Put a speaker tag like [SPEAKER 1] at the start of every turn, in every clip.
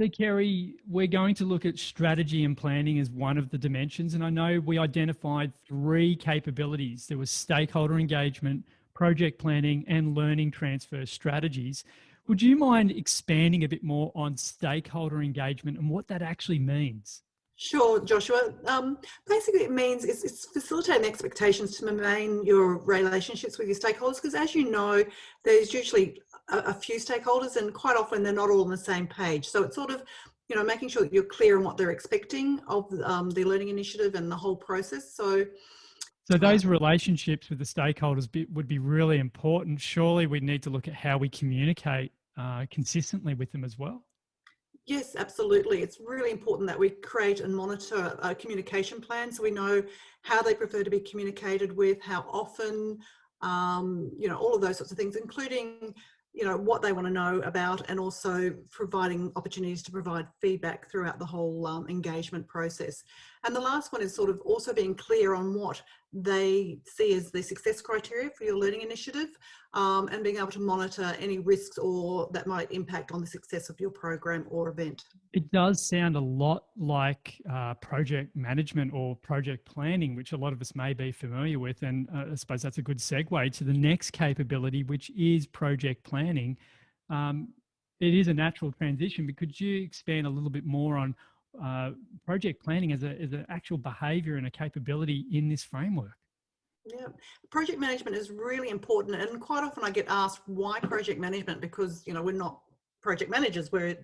[SPEAKER 1] So, Kerry, we're going to look at strategy and planning as one of the dimensions. And I know we identified three capabilities. There was stakeholder engagement, project planning, and learning transfer strategies. Would you mind expanding a bit more on stakeholder engagement and what that actually means?
[SPEAKER 2] Sure, Joshua. Basically, it means it's facilitating expectations to maintain your relationships with your stakeholders, because as you know, there's usually a few stakeholders, and quite often they're not all on the same page. So it's sort of, making sure that you're clear on what they're expecting of the learning initiative and the whole process. So
[SPEAKER 1] So those relationships with the stakeholders would be really important. Surely we need to look at how we communicate consistently with them as well.
[SPEAKER 2] yes, absolutely. It's really important that we create and monitor a communication plan so we know how they prefer to be communicated with, how often, all of those sorts of things, including, what they want to know about, and also providing opportunities to provide feedback throughout the whole engagement process. And the last one is sort of also being clear on what they see as the success criteria for your learning initiative, and being able to monitor any risks or that might impact on the success of your program or event.
[SPEAKER 1] It does sound a lot like project management or project planning, which a lot of us may be familiar with. And I suppose that's a good segue to the next capability, which is project planning. It is a natural transition, but could you expand a little bit more on project planning as an actual behaviour and a capability in this framework?
[SPEAKER 2] Yeah, project management is really important, and quite often I get asked why project management, because we're not project managers, we're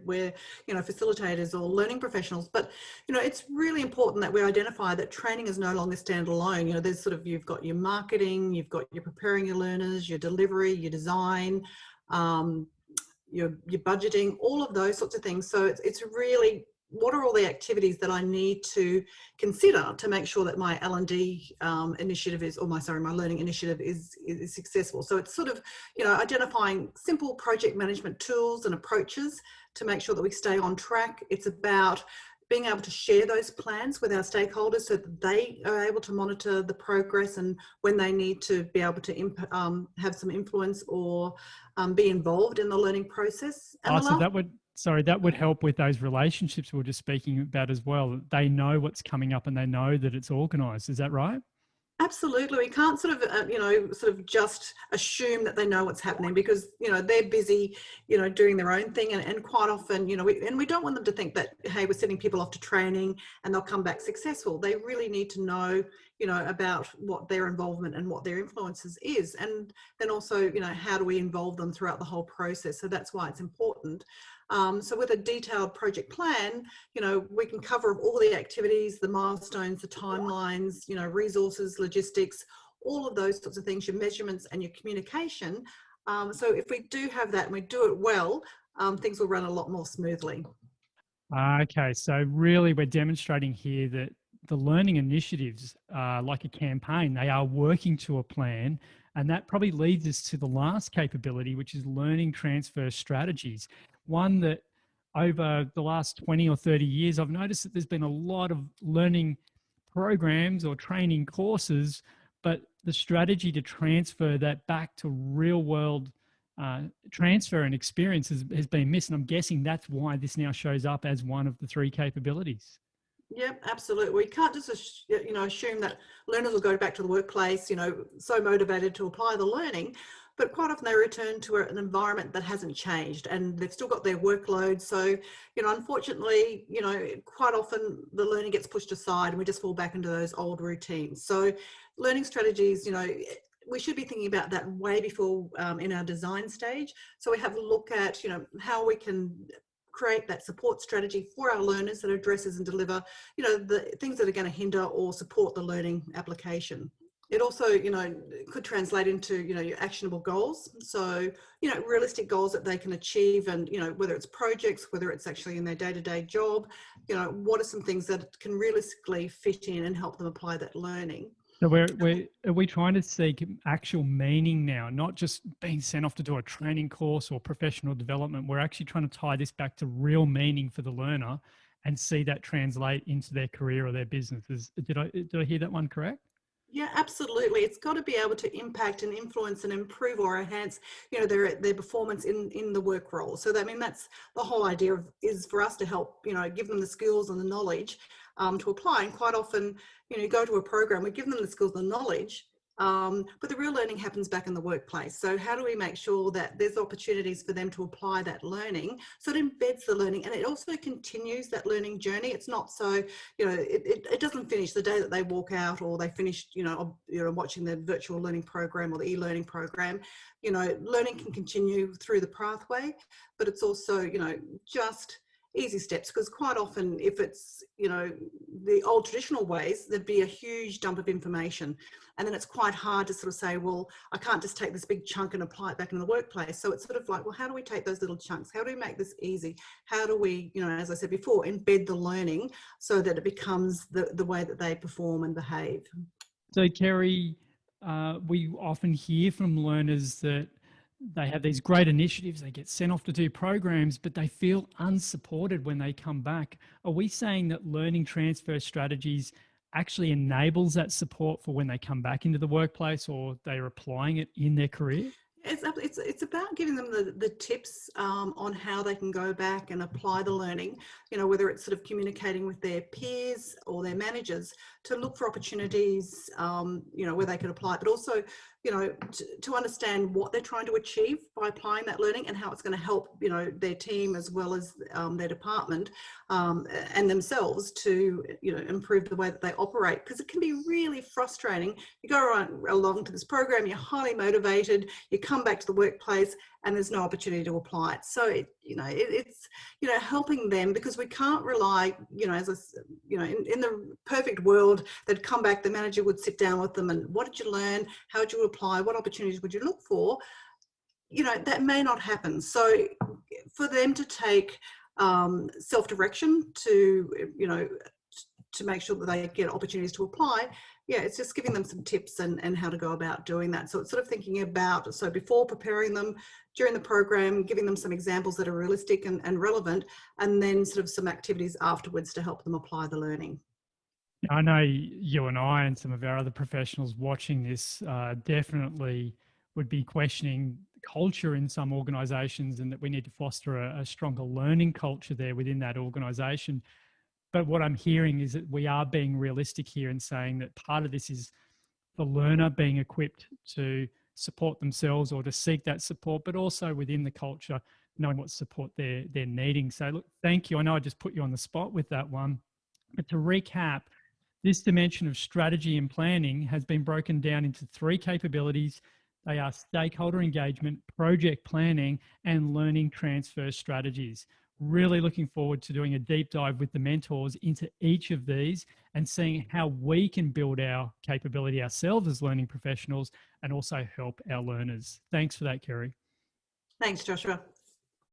[SPEAKER 2] facilitators or learning professionals. But it's really important that we identify that training is no longer standalone. There's sort of, you've got your marketing, you've got your preparing your learners, your delivery, your design, your budgeting, all of those sorts of things. So it's really, what are all the activities that I need to consider to make sure that my L&D initiative is, my learning initiative is successful. So it's sort of, identifying simple project management tools and approaches to make sure that we stay on track. It's about being able to share those plans with our stakeholders so that they are able to monitor the progress and when they need to be able to have some influence or be involved in the learning process. And
[SPEAKER 1] So that would help with those relationships we were just speaking about as well. They know what's coming up and they know that it's organised. Is that right?
[SPEAKER 2] Absolutely. We can't sort of just assume that they know what's happening, because, they're busy, doing their own thing. And quite often, we don't want them to think that, hey, we're sending people off to training and they'll come back successful. They really need to know, about what their involvement and what their influences is. And then also, how do we involve them throughout the whole process? So that's why it's important. So with a detailed project plan, we can cover all the activities, the milestones, the timelines, resources, logistics, all of those sorts of things, your measurements and your communication. So if we do have that and we do it well, things will run a lot more smoothly.
[SPEAKER 1] Okay, so really we're demonstrating here that the learning initiatives are like a campaign. They are working to a plan, and that probably leads us to the last capability, which is learning transfer strategies. One that over the last 20 or 30 years, I've noticed that there's been a lot of learning programs or training courses, but the strategy to transfer that back to real world transfer and experience has been missed. And I'm guessing that's why this now shows up as one of the three capabilities.
[SPEAKER 2] Yeah, absolutely. We can't just assume that learners will go back to the workplace, so motivated to apply the learning, but quite often they return to an environment that hasn't changed and they've still got their workload. So, unfortunately, quite often the learning gets pushed aside and we just fall back into those old routines. So learning strategies, we should be thinking about that way before in our design stage. So we have a look at, how we can create that support strategy for our learners that addresses and deliver, the things that are going to hinder or support the learning application. It also, could translate into, your actionable goals. So, realistic goals that they can achieve, and, whether it's projects, whether it's actually in their day-to-day job, what are some things that can realistically fit in and help them apply that learning.
[SPEAKER 1] So are we trying to seek actual meaning now, not just being sent off to do a training course or professional development? We're actually trying to tie this back to real meaning for the learner and see that translate into their career or their businesses. Did I hear that one correct?
[SPEAKER 2] Yeah, absolutely. It's got to be able to impact and influence and improve or enhance, their performance in the work role. So that, I mean, that's the whole idea of, is for us to help, give them the skills and the knowledge to apply. And quite often, you go to a program, we give them the skills and the knowledge, but the real learning happens back in the workplace. So how do we make sure that there's opportunities for them to apply that learning, so it embeds the learning and it also continues that learning journey? It's not so, it doesn't finish the day that they walk out, or they finished, watching the virtual learning program or the e-learning program. Learning can continue through the pathway, but it's also, just easy steps, because quite often if it's, the old traditional ways, there'd be a huge dump of information, and then it's quite hard to sort of say, well, I can't just take this big chunk and apply it back in the workplace. So it's sort of like, well, how do we take those little chunks? How do we make this easy? How do we, as I said before, embed the learning so that it becomes the way that they perform and behave?
[SPEAKER 1] So, Kerry, we often hear from learners that they have these great initiatives, they get sent off to do programs, but they feel unsupported when they come back. Are we saying that learning transfer strategies actually enables that support for when they come back into the workplace, or they're applying it in their career?
[SPEAKER 2] It's about giving them the tips on how they can go back and apply the learning, whether it's sort of communicating with their peers or their managers to look for opportunities, where they can apply it, but also, to understand what they're trying to achieve by applying that learning and how it's going to help, their team as well as their department and themselves to, improve the way that they operate. Because it can be really frustrating. You go along to this program, you're highly motivated, you come back to the workplace and there's no opportunity to apply it. So it's helping them, because we can't rely, as in the perfect world, they'd come back, the manager would sit down with them and, what did you learn? How did you apply? What opportunities would you look for? That may not happen. So for them to take self-direction to, to make sure that they get opportunities to apply, it's just giving them some tips and how to go about doing that. So it's sort of thinking about, so before preparing them, during the program, giving them some examples that are realistic and relevant, and then sort of some activities afterwards to help them apply the learning.
[SPEAKER 1] I know you and I and some of our other professionals watching this definitely would be questioning culture in some organisations, and that we need to foster a stronger learning culture there within that organisation. But what I'm hearing is that we are being realistic here and saying that part of this is the learner being equipped to support themselves or to seek that support, but also within the culture, knowing what support they're needing. So look, thank you. I know I just put you on the spot with that one, but to recap, this dimension of strategy and planning has been broken down into 3 capabilities. They are stakeholder engagement, project planning, and learning transfer strategies. Really looking forward to doing a deep dive with the mentors into each of these and seeing how we can build our capability ourselves as learning professionals and also help our learners. Thanks for that, Kerry.
[SPEAKER 2] Thanks, Joshua.